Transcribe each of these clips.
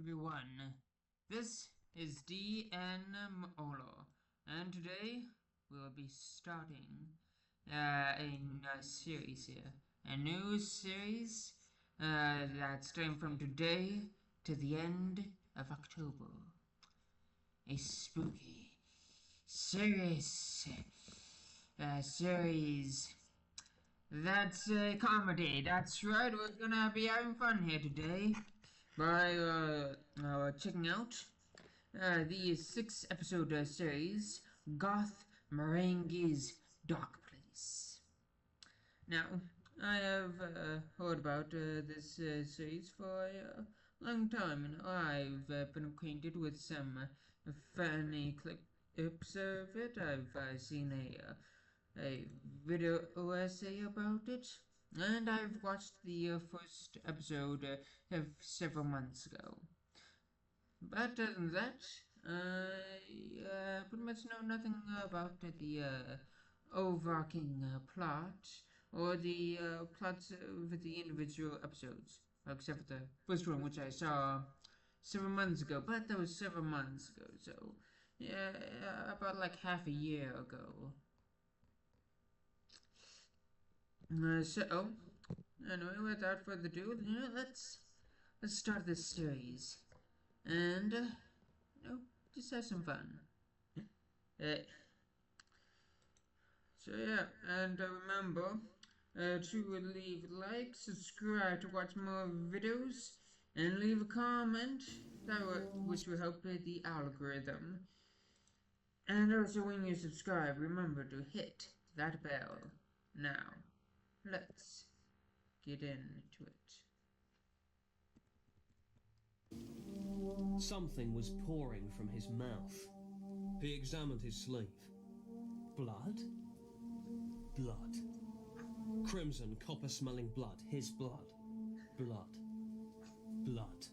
everyone. This is DN Olo, and today we'll be starting a series here. A new series that's starting from today to the end of October. A spooky, serious series. That's a comedy. That's right, we're gonna be having fun here today by checking out the 6-episode series, Garth Marenghi's Darkplace. Now, I have heard about this series for a long time. I've been acquainted with some funny clips of it. I've seen a video essay about it, and I've watched the first episode several months ago. But other than that, I pretty much know nothing about the overarching plot or the plots of the individual episodes, except for the first one, which I saw several months ago. But that was several months ago, so yeah, about like half a year ago. So, anyway, without further ado, let's start this series, and just have some fun. So yeah, and remember to leave a like, subscribe to watch more videos, and leave a comment, which will help with the algorithm. And also, when you subscribe, remember to hit that bell. Now, let's get into it. Something was pouring from his mouth. He examined his sleeve. Blood? Blood. Crimson, copper-smelling blood. His blood. Blood. Blood.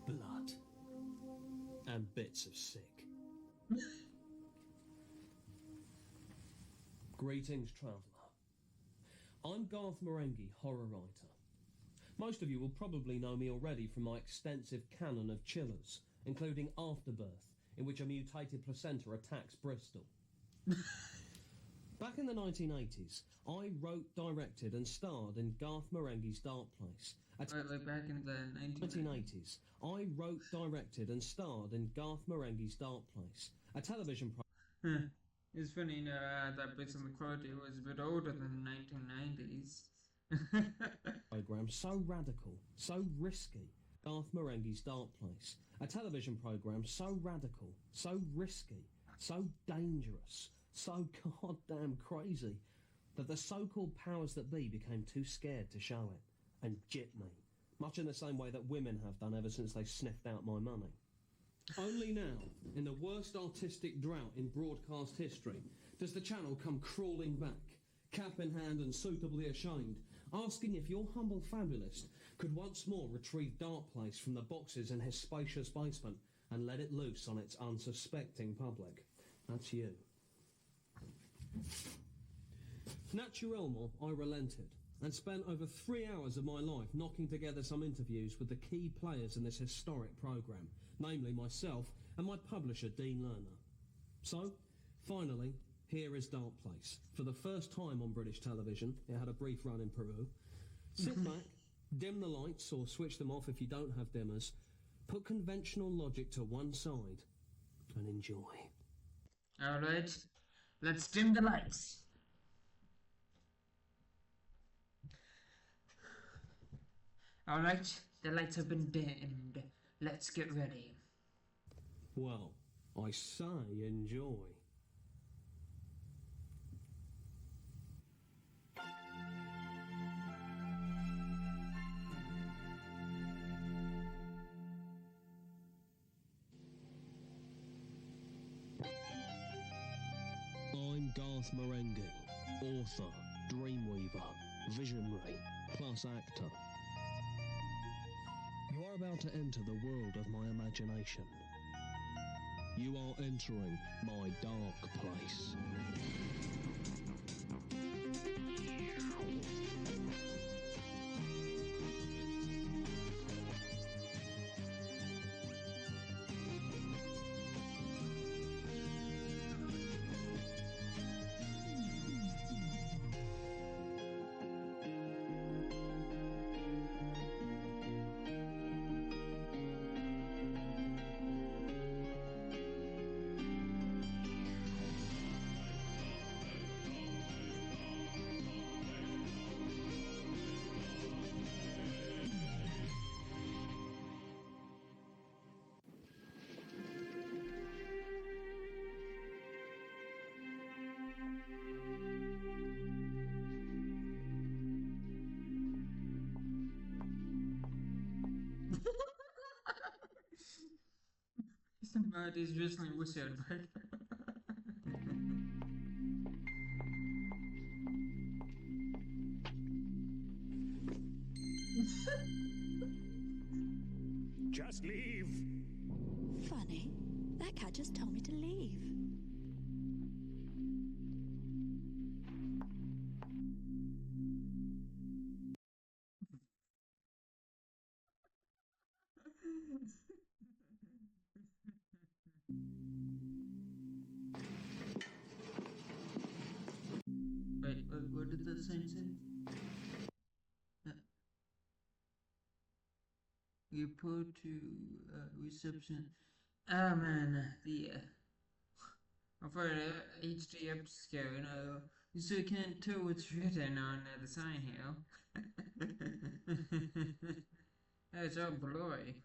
Blood. And bits of sick. Greetings, traveller. I'm Garth Marenghi, horror writer. Most of you will probably know me already from my extensive canon of chillers, including Afterbirth, in which a mutated placenta attacks Bristol. Back in the 1980s, I wrote, directed and starred in Garth Marenghi's Darkplace. Back in the 1980s, I wrote, directed and starred in Garth Marenghi's Darkplace, a television program. It's funny, that based on the quality was a bit older than the 1990s. Program so radical, so risky. Garth Marenghi's Darkplace, a television program so radical, so risky, so dangerous, so goddamn crazy that the so-called powers that be became too scared to show it and gypped me, much in the same way that women have done ever since they sniffed out my money. Only now, in the worst artistic drought in broadcast history, does the channel come crawling back, cap in hand and suitably ashamed, asking if your humble fabulist could once more retrieve Darkplace from the boxes in his spacious basement and let it loose on its unsuspecting public. That's you. Naturellement, I relented and spent over 3 hours of my life knocking together some interviews with the key players in this historic programme, namely myself and my publisher, Dean Lerner. So, finally, here is Darkplace. For the first time on British television, it had a brief run in Peru. Sit back, dim the lights or switch them off if you don't have dimmers, put conventional logic to one side, and enjoy. Alright, let's dim the lights. Alright, the lights have been dimmed. Let's get ready. Well, I say enjoy. I'm Garth Marenghi, author, dreamweaver, visionary, plus actor. You are about to enter the world of my imagination. You are entering my dark place. But he's wrestling wizard, but Just leave. Funny. That cat just told me to leave. wait, what did the sign say? Report to reception. Ah man, I've heard HD Upscale, so you can't tell what's written on the sign here. It's all blurry.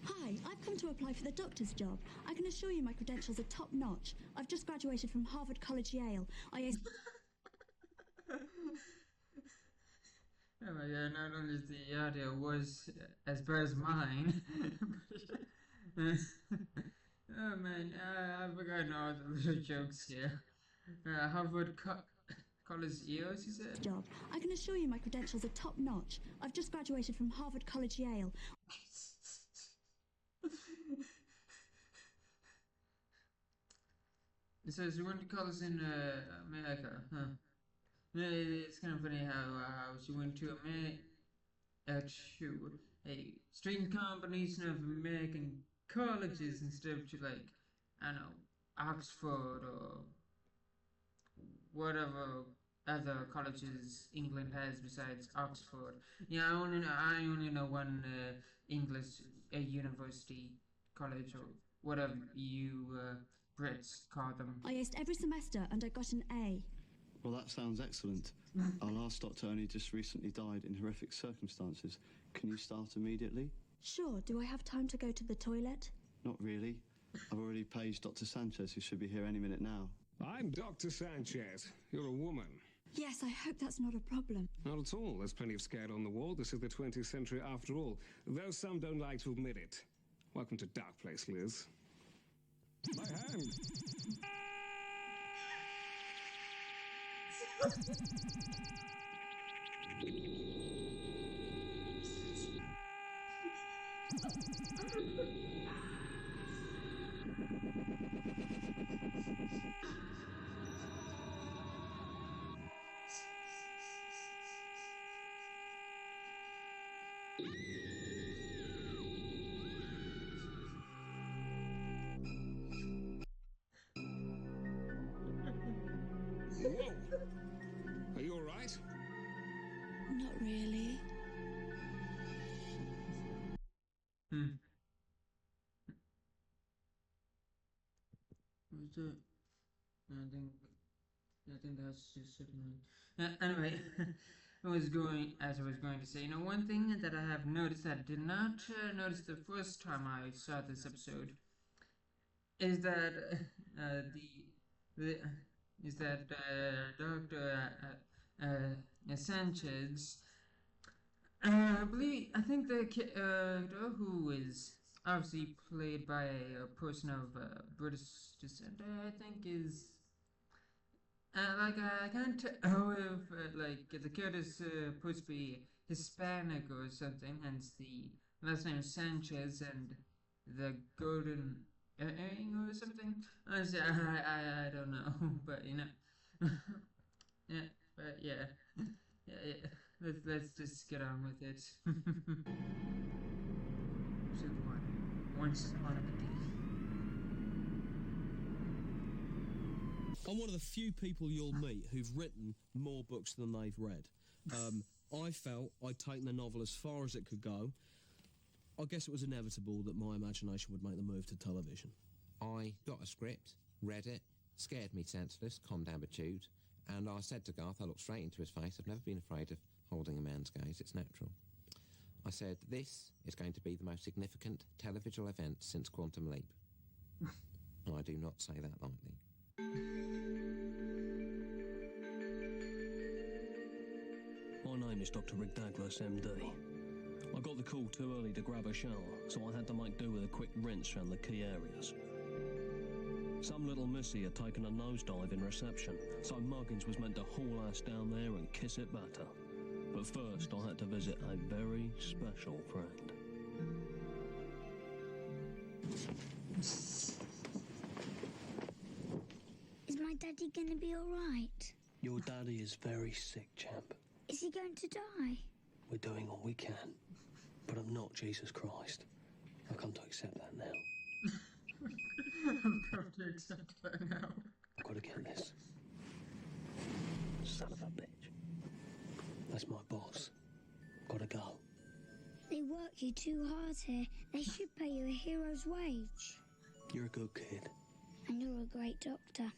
Hi, I've come to apply for the doctor's job. I can assure you my credentials are top-notch. I've just graduated from Harvard College, Yale. Oh my god, not only is the audio was as bad as mine. Oh man, I've forgotten all the little jokes here. Harvard College EOS, you said? job. I can assure you my credentials are top-notch. I've just graduated from Harvard College, Yale. It says you went to college in America, huh? It's kind of funny how she went to a strange combination of American colleges instead of to like, I don't know, Oxford or whatever other colleges England has besides Oxford. Yeah, I only know one English university college or whatever you Brits call them. I aced every semester and I got an A. Well, that sounds excellent. Our last doctor only just recently died in horrific circumstances. Can you start immediately? Sure, do I have time to go to the toilet? Not really. I've already paged Dr. Sanchez, who should be here any minute now. I'm Dr. Sanchez. You're a woman. Yes, I hope that's not a problem. Not at all. There's plenty of scare on the wall. This is the 20th century after all, though some don't like to admit it. Welcome to Darkplace, Liz. My hand! Whoa! Are you all right? Not really. What's that? I think that's just something. Anyway, I was going to say, one thing that I have noticed that I did not notice the first time I saw this episode is that Dr. Sanchez, I think the character who is obviously played by a person of British descent, I think is I can't tell if the character is supposed to be Hispanic or something, hence the last name Sanchez and the golden earring or something. I don't know, but yeah, but yeah. Let's just get on with it. So once upon a day. I'm one of the few people you'll meet who've written more books than they've read. I felt I'd taken the novel as far as it could go. I guess it was inevitable that my imagination would make the move to television. I got a script, read it, scared me senseless, calmed down Jude, and I said to Garth, I looked straight into his face, I've never been afraid of holding a man's gaze, it's natural. I said, this is going to be the most significant televisual event since Quantum Leap. I do not say that lightly. My name is Dr. Rick Douglas, MD. I got the call too early to grab a shower, so I had to make do with a quick rinse around the key areas. Some little missy had taken a nosedive in reception, so Muggins was meant to haul ass down there and kiss it better. But first, I had to visit a very special friend. Is my daddy going to be all right? Your daddy is very sick, champ. Is he going to die? We're doing all we can. But I'm not Jesus Christ. I've come to accept that now. I've come to accept that now. I've got to get this. Son of a bitch. That's my boss. Gotta go. They work you too hard here. They should pay you a hero's wage. You're a good kid. And you're a great doctor.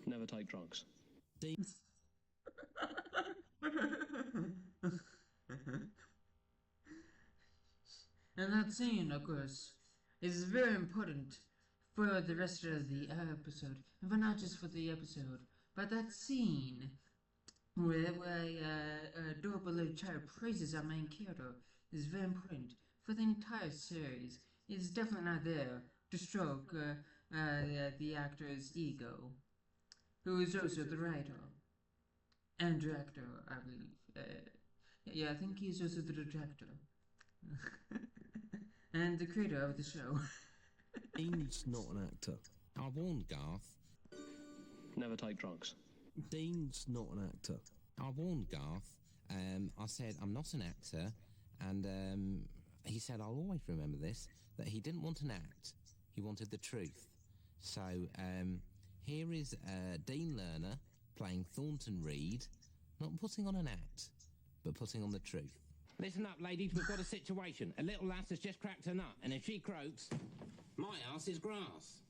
Never take drugs. And that scene, of course, is very important for the rest of the episode, but not just for the episode, but that scene where adorable little child praises our main character is very important for the entire series. It's definitely not there to stroke the actor's ego, who is also the writer and director, I believe. Yeah, I think he's also the director. And the creator of the show. Dean's not an actor. I warned Garth. Never take drugs. Dean's not an actor. I warned Garth. I said, I'm not an actor. And he said, I'll always remember this, that he didn't want an act. He wanted the truth. So, here is Dean Lerner playing Thornton Reed, not putting on an act, but putting on the truth. Listen up, ladies, we've got a situation. A little lass has just cracked her nut, and if she croaks, my ass is grass.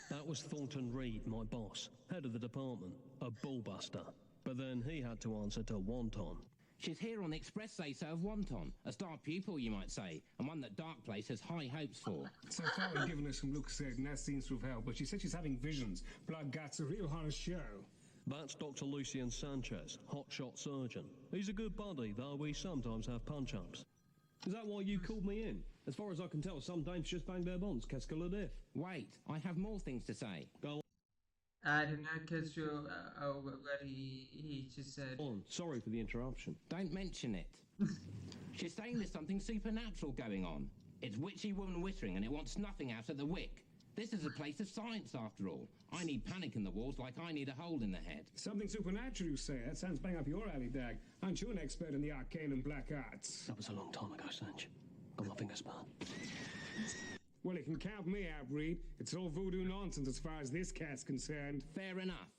That was Thornton Reed, my boss, head of the department, a bullbuster. But then he had to answer to Wonton. She's here on the express say-so of Wonton, a star pupil, you might say, and one that Darkplace has high hopes for. So far, we've given her some looks and that seems to have helped, but she said she's having visions. Blood guts, a real horror show. That's Dr. Lucien Sanchez, hotshot surgeon. He's a good buddy, though we sometimes have punch-ups. Is that why you called me in? As far as I can tell, some dames just bang their bonds. Qu'est-ce que le diff? Wait, I have more things to say. Go I did not catch what he just said. on. Sorry for the interruption. Don't mention it. She's saying there's something supernatural going on. It's witchy woman whittering, and it wants nothing out of the wick. This is a place of science, after all. I need panic in the walls like I need a hole in the head. Something supernatural, you say? That sounds bang up your alley, Dag. Aren't you an expert in the arcane and black arts? That was a long time ago, Sanch. Got my fingers burned. Well, you can count me out, Reed. It's all voodoo nonsense as far as this cat's concerned. Fair enough.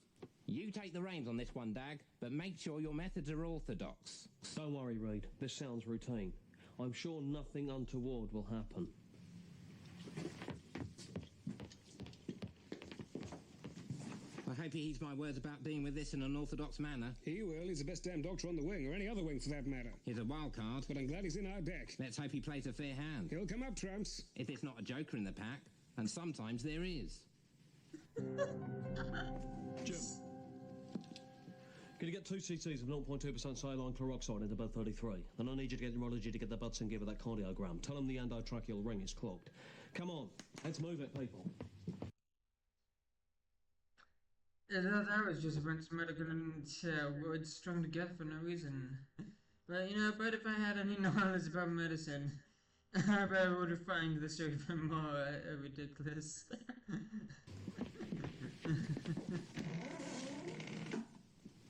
You take the reins on this one, Dag, but make sure your methods are orthodox. Don't worry, Reed. This sounds routine. I'm sure nothing untoward will happen. I hope he heeds my words about dealing with this in an orthodox manner. He will. He's the best damn doctor on the wing, or any other wing for that matter. He's a wild card. But I'm glad he's in our deck. Let's hope he plays a fair hand. He'll come up trumps. If there's not a joker in the pack, and sometimes there is. Jim, can you get 2 cc's of 0.2% saline chloroxide into bed 33? And I need you to get urology to get the butts and give her that cardiogram. Tell them the endotracheal ring is clogged. Come on, let's move it, people. That was just a bunch of medical words strung together for no reason. But, but if I had any knowledge about medicine, I probably would have found the story even more ridiculous.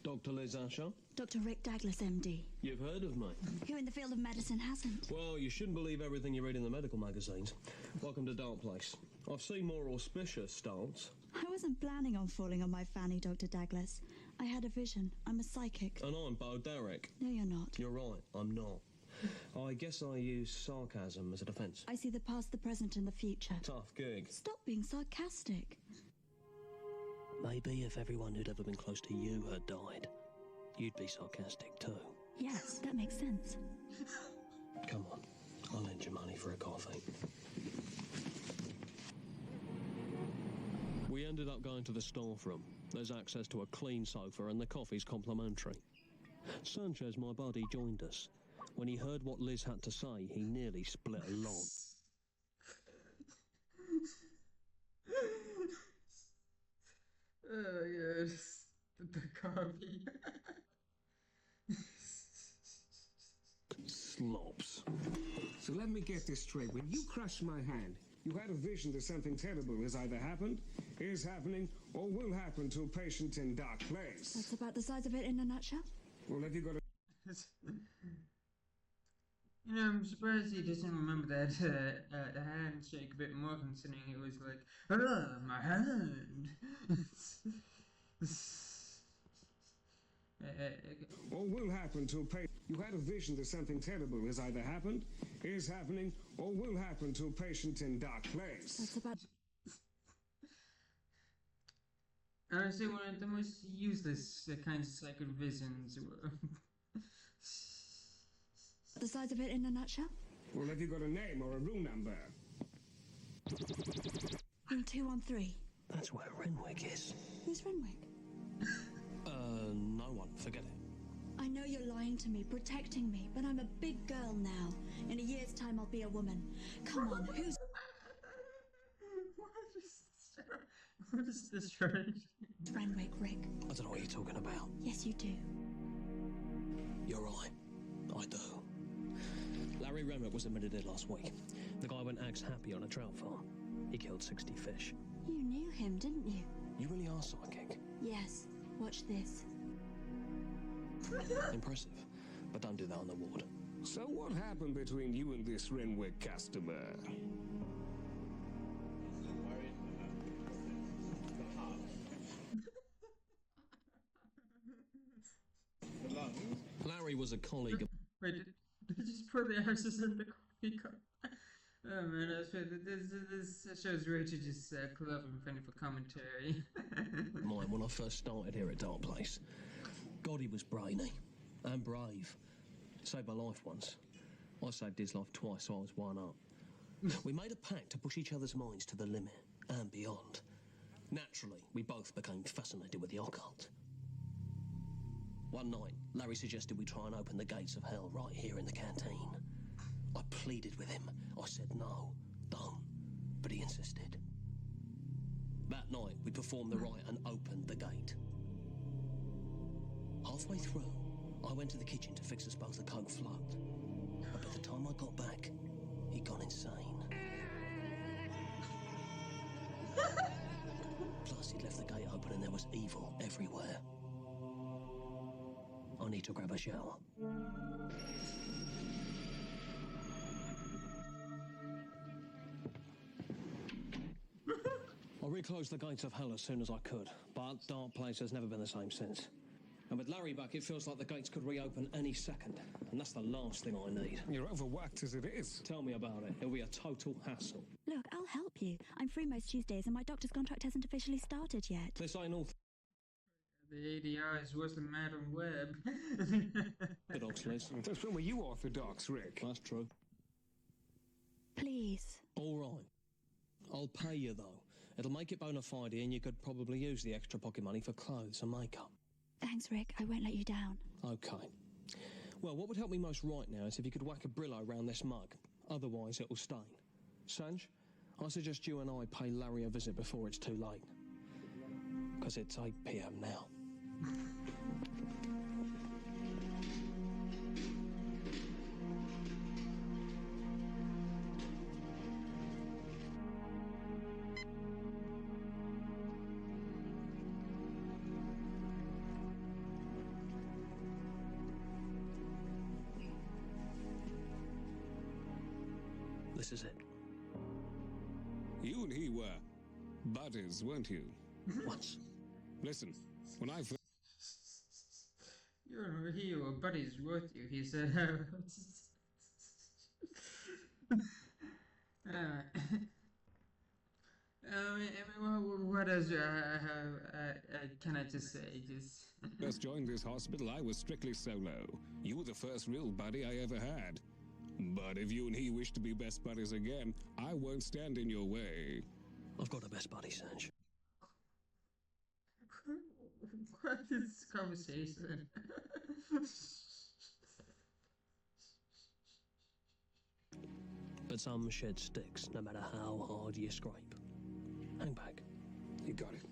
Dr. Liz Asher? Dr. Rick Douglas, MD. You've heard of me. Who in the field of medicine hasn't? Well, you shouldn't believe everything you read in the medical magazines. Welcome to Darkplace. I've seen more auspicious starts. I wasn't planning on falling on my fanny, Dr. Douglas. I had a vision. I'm a psychic. And I'm Bo Derek. No, you're not. You're right, I'm not. I guess I use sarcasm as a defence. I see the past, the present, and the future. Tough gig. Stop being sarcastic. Maybe if everyone who'd ever been close to you had died, you'd be sarcastic too. Yes, that makes sense. Come on, I'll lend you money for a coffee. We ended up going to the staff room. There's access to a clean sofa and the coffee's complimentary. Sanchez, my buddy, joined us. When he heard what Liz had to say, he nearly split a log. Oh, yes. The coffee. Slops. So let me get this straight. When you crushed my hand, you had a vision that something terrible has either happened, is happening, or will happen to a patient in Darkplace. That's about the size of it in a nutshell. Well, have you got a... You know, I'm surprised he doesn't remember that the handshake a bit more, considering it was like, oh, my hand. Or will happen to a patient. You had a vision that something terrible has either happened, is happening, or will happen to a patient in Darkplace. That's about Honestly, one of the most useless kinds of sacred visions. the size of it in a nutshell. Well, have you got a name or a room number? Room 213. That's where Renwick is. Who's Renwick? No one. Forget it. I know you're lying to me, protecting me, but I'm a big girl now. In a year's time, I'll be a woman. Come on, who's... What is this strange? Renwick, Rick? I don't know what you're talking about. Yes, you do. You're right. I do. Larry Renwick was admitted here last week. The guy went axe happy on a trout farm. He killed 60 fish. You knew him, didn't you? You really are psychic. Yes. Watch this. Impressive. But don't do that on the ward. So what happened between you and this Renwick customer? Larry was a colleague of... Wait, did they just pour the ashes in the coffee cup? Oh man, I swear, this show's rated just clever and funny for commentary. mine when I first started here at Darkplace. God, he was brainy. And brave. Saved my life once. I saved his life twice, so I was one up. We made a pact to push each other's minds to the limit and beyond. Naturally, we both became fascinated with the occult. One night, Larry suggested we try and open the gates of hell right here in the canteen. I pleaded with him. I said no, don't. But he insisted. That night, we performed the rite and opened the gate. Halfway through, I went to the kitchen to fix us both a Coke float. But by the time I got back, he'd gone insane. Plus, he'd left the gate open and there was evil everywhere. I need to grab a shower. I reclosed the gates of hell as soon as I could, but Darkplace has never been the same since. And with Larry back, it feels like the gates could reopen any second, and that's the last thing I need. You're overworked as it is. Tell me about it. It'll be a total hassle. Look, I'll help you. I'm free most Tuesdays, and my doctor's contract hasn't officially started yet. This ain't all The ADR is worse than Madam Web. orthodox, Liz. Since when were you orthodox, Rick? That's true. Please. All right. I'll pay you, though. It'll make it bona fide, and you could probably use the extra pocket money for clothes and makeup. Thanks, Rick. I won't let you down. Okay. Well, what would help me most right now is if you could whack a Brillo around this mug. Otherwise, it'll stain. Sanj, I suggest you and I pay Larry a visit before it's too late. Because it's 8 p.m. now. This is it. You and he were buddies, weren't you? Once. Listen, when I first... You're a hero, buddy's worth you, he said. What else can I just say? first joined this hospital, I was strictly solo. You were the first real buddy I ever had. But if you and he wish to be best buddies again, I won't stand in your way. I've got a best buddy, Sanj. What is this conversation? But some shit sticks no matter how hard you scrape. Hang back. You got it.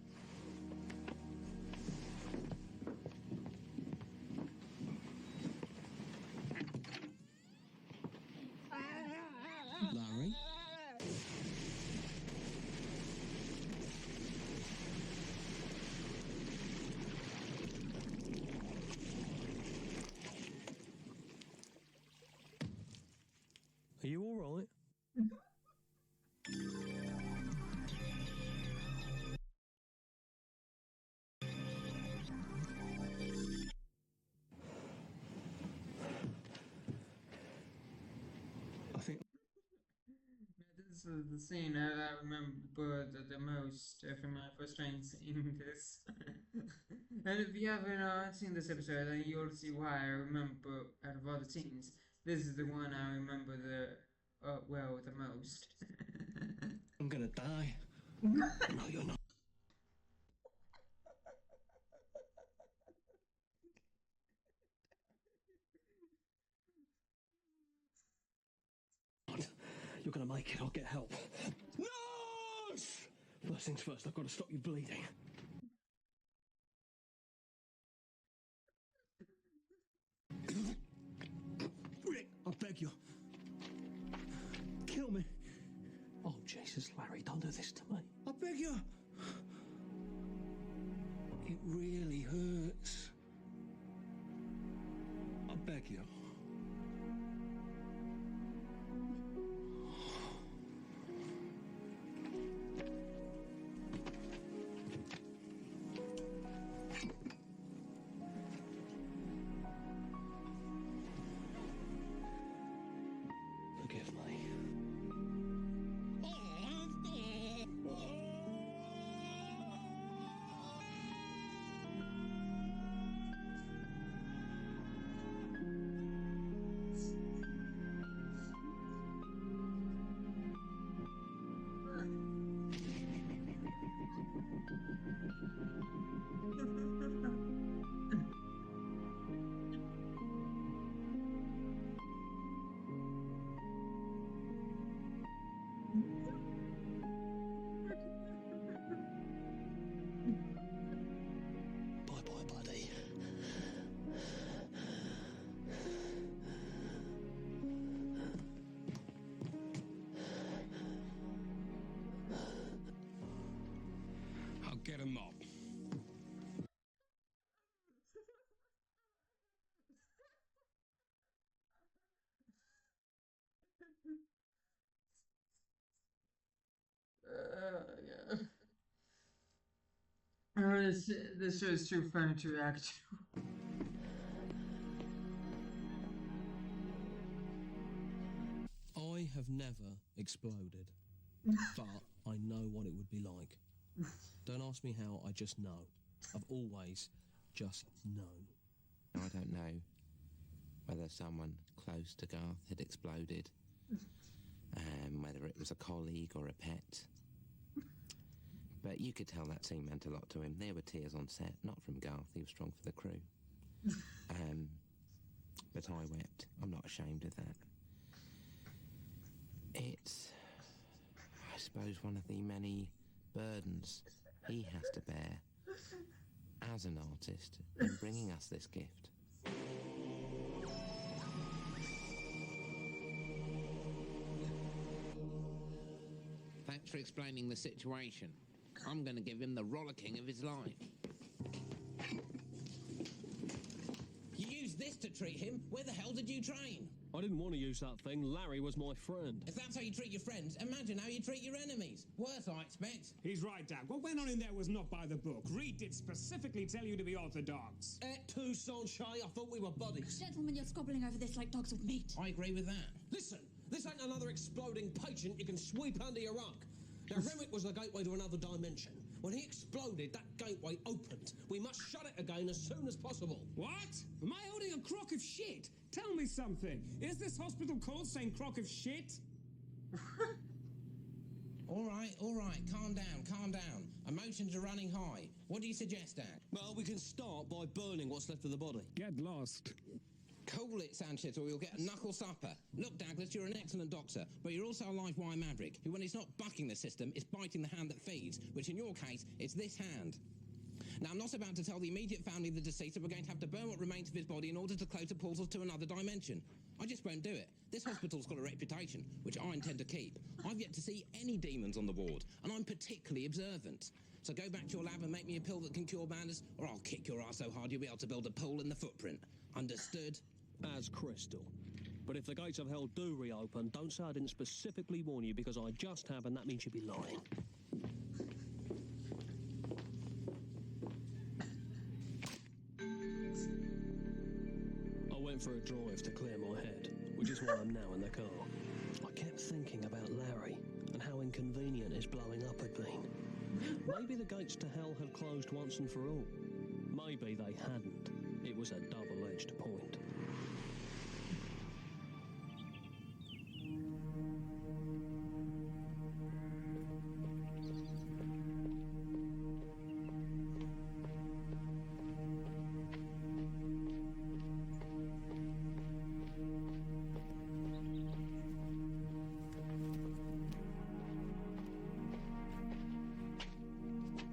Larry? Are you all right? I think This is the scene I remember the most from my first time seeing this. And if you haven't seen this episode, then you'll see why I remember, out of all the scenes, this is the one I remember the most. I'm gonna die. No, you're not. You're gonna make it. I'll get help. Nurse! First things first, I've got to stop you bleeding. Rick, I beg you. Kill me. Oh, Jesus, Larry, don't do this to me. I beg you. It really hurts. I beg you. Forgive me. Bye-bye, buddy. I'll get a mop. Yeah. This show is too funny to react to. I have never exploded, but I know what it would be like. Don't ask me how, I just know. I've always just known. I don't know whether someone close to Garth had exploded, whether it was a colleague or a pet. But you could tell that scene meant a lot to him. There were tears on set, not from Garth, he was strong for the crew. But I wept. I'm not ashamed of that. It's, I suppose, one of the many burdens he has to bear as an artist in bringing us this gift. Thanks for explaining the situation. I'm going to give him the rollicking of his life. You used this to treat him? Where the hell did you train? I didn't want to use that thing. Larry was my friend. If that's how you treat your friends, imagine how you treat your enemies. Worse, I expect. He's right, Dad. What went on in there was not by the book. Reed did specifically tell you to be orthodox. Et tu, Sanchez? I thought we were buddies. Gentlemen, you're squabbling over this like dogs with meat. I agree with that. Listen, this ain't another exploding patient you can sweep under your rug. Now, Remick was the gateway to another dimension. When he exploded, that gateway opened. We must shut it again as soon as possible. What? Am I holding a crock of shit? Tell me something. Is this hospital called St. Crock of Shit? All right, calm down, calm down. Emotions are running high. What do you suggest, Dad? Well, we can start by burning what's left of the body. Get lost. Cool it, Sanchez, or you'll get a knuckle supper. Look, Douglas, you're an excellent doctor, but you're also a live wire maverick, who, when it's not bucking the system, is biting the hand that feeds, which in your case, is this hand. Now, I'm not about to tell the immediate family of the deceased that we're going to have to burn what remains of his body in order to close the portals to another dimension. I just won't do it. This hospital's got a reputation, which I intend to keep. I've yet to see any demons on the ward, and I'm particularly observant. So go back to your lab and make me a pill that can cure madness, or I'll kick your ass so hard you'll be able to build a pool in the footprint. Understood? As crystal. But if the gates of hell do reopen, don't say I didn't specifically warn you, because I just have, and that means you'd be lying. I went for a drive to clear my head, which is why I'm now in the car. I kept thinking about Larry and how inconvenient his blowing up had been. Maybe the gates to hell had closed once and for all. Maybe they hadn't. It was a double-edged point.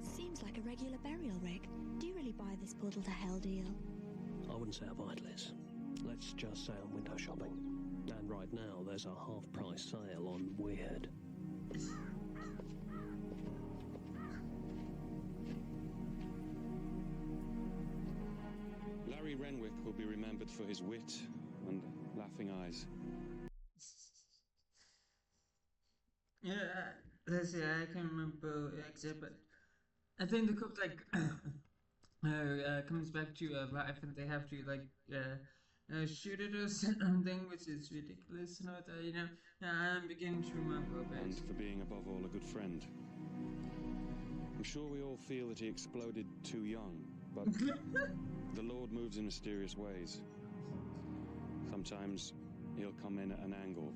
Seems like a regular burial rig. Do you really buy this portal to hell deal? I wouldn't say I've eyed, Liz. Let's just say I'm window shopping. And right now, there's a half-price sale on Weird. Larry Renwick will be remembered for his wit and laughing eyes. Yeah, let's see, I can't remember exactly, but I think the cop comes back to life and they have to shoot it or something, which is ridiculous. Not I'm beginning to remember a bit. And for being above all a good friend. I'm sure we all feel that he exploded too young, but the Lord moves in mysterious ways. Sometimes he'll come in at an angle.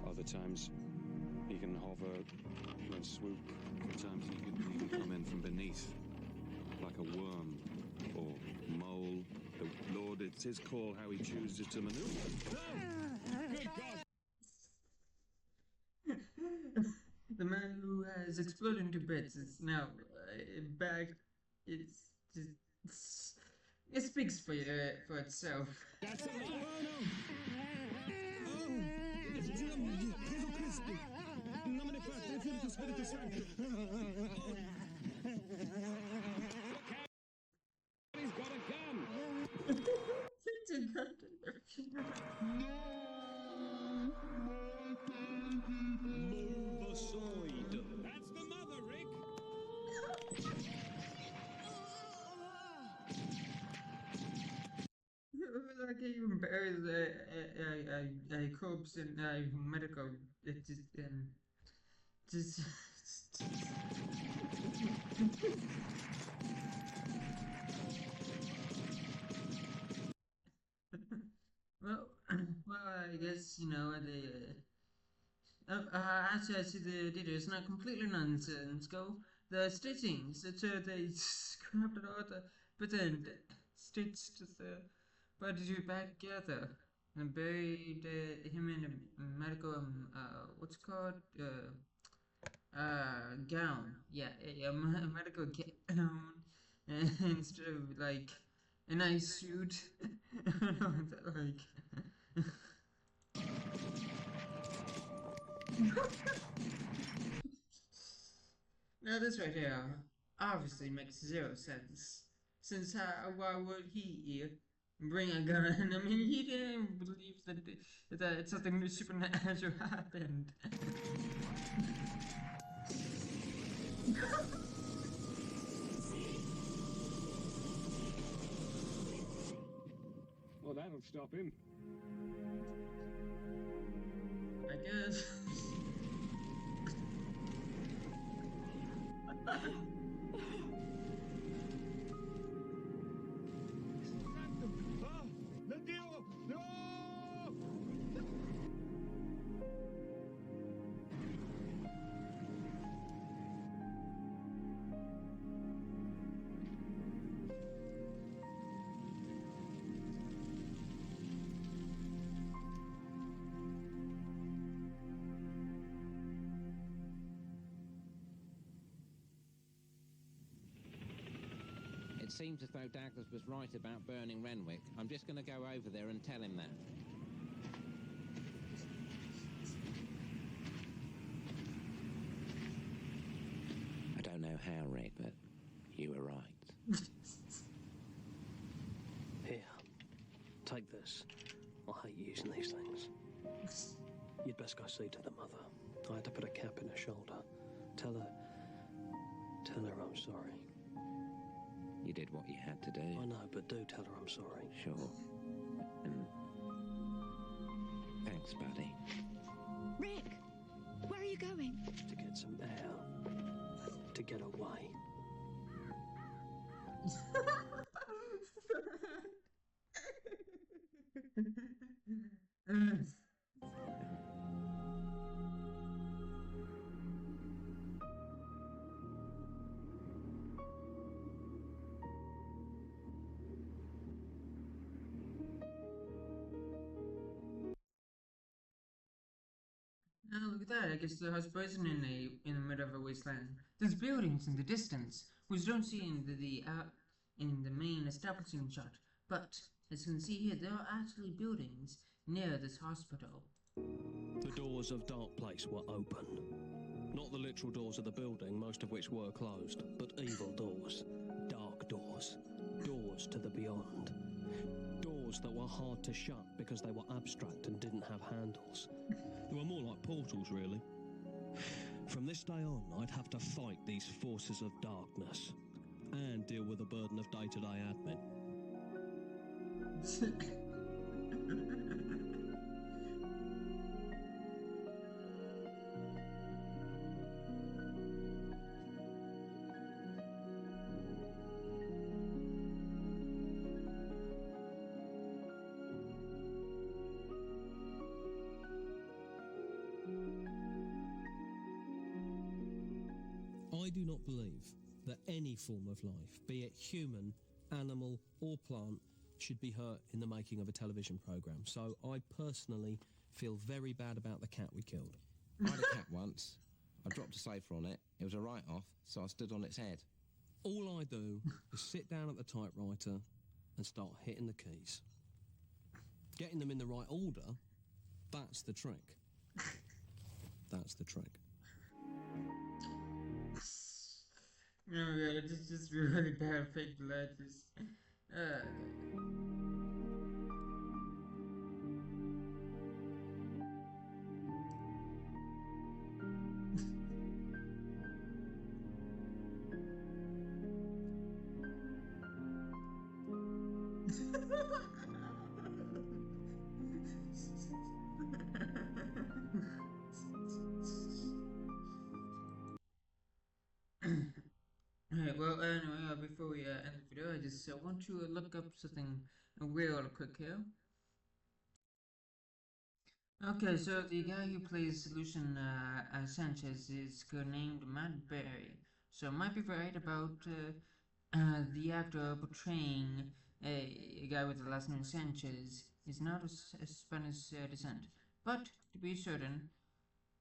Other times he can hover and swoop. Sometimes he can even come in from beneath, like a worm or mole. The Lord, it's his call how he chooses to maneuver. Good God! The man who has exploded into bits is now back. It speaks for itself. That's a lot. He's got a gun! Move aside. That's the mother, Rick. Like even buries a corpse in medical. It just well, I guess actually I see the data is not completely nonsensical. The stitchings, so they scrapped it out, but then stitched the body back together and buried him in a medical what's it called gown. Yeah, a medical gown instead of like a nice suit. Like. Now this right here obviously makes zero sense. Since why would he bring a gun? I mean, he didn't believe that something supernatural happened. Well, that'll stop him. I guess. seems as though Douglas was right about burning Renwick. I'm just going to go over there and tell him that. I don't know how, Rick, but you were right. Here, take this. I hate using these things. You'd best go see to the mother. I had to put a cap in her shoulder. Tell her I'm sorry. You did what you had to do. I know, but do tell her I'm sorry. Sure. And thanks, buddy. Rick, where are you going? To get some air. To get away. Oh, look at that. I guess the house person in the middle of a wasteland. There's buildings in the distance, which you don't see in the main establishing shot. But as you can see here, there are actually buildings near this hospital. The doors of Darkplace were open. Not the literal doors of the building, most of which were closed, but evil doors. Dark doors. Doors to the beyond. Doors that were hard to shut because they were abstract and didn't have handles. They were more like portals, really. From this day on, I'd have to fight these forces of darkness and deal with the burden of day-to-day admin. I do not believe that any form of life, be it human, animal or plant, should be hurt in the making of a television programme. So I personally feel very bad about the cat we killed. I had a cat once. I dropped a safer on it. It was a write-off, so I stood on its head. All I do is sit down at the typewriter and start hitting the keys. Getting them in the right order, that's the trick. That's the trick. Oh my god, it's just really bad fake letters. Alright, well, anyway, before we end the video, I just want to look up something real quick here. Okay, so the guy who plays Lucian Sanchez is named Matt Berry. So I might be right about the actor portraying a guy with the last name Sanchez is not of Spanish descent. But to be certain,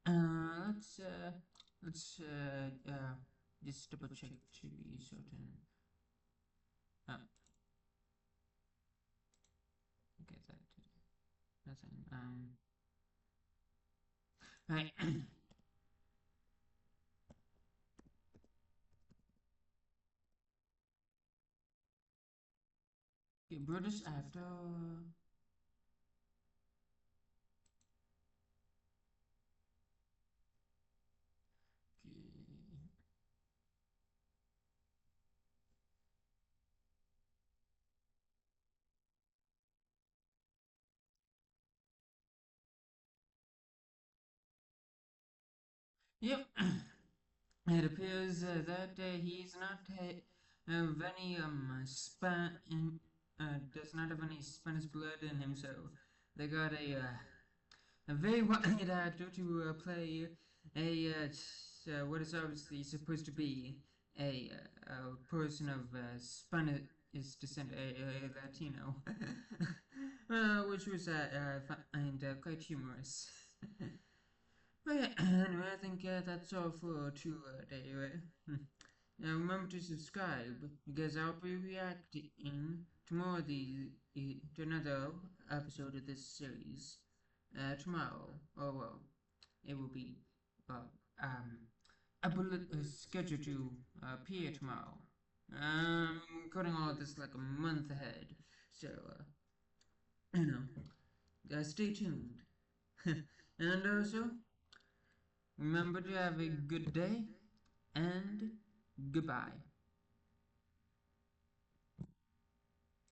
let's just double check to be certain. Oh. Okay, that's right. Okay, British actor. Yep. It appears that he's not of any does not have any Spanish blood in him, so they got a very white actor to play what is obviously supposed to be a person of Spanish descent, a Latino, which was quite humorous. But yeah, anyway, I think that's all for today, right? remember to subscribe because I'll be reacting tomorrow to another episode of this series tomorrow. Oh well, it will be scheduled to appear tomorrow. I'm recording all this like a month ahead, so stay tuned. And also, remember to have a good day and goodbye.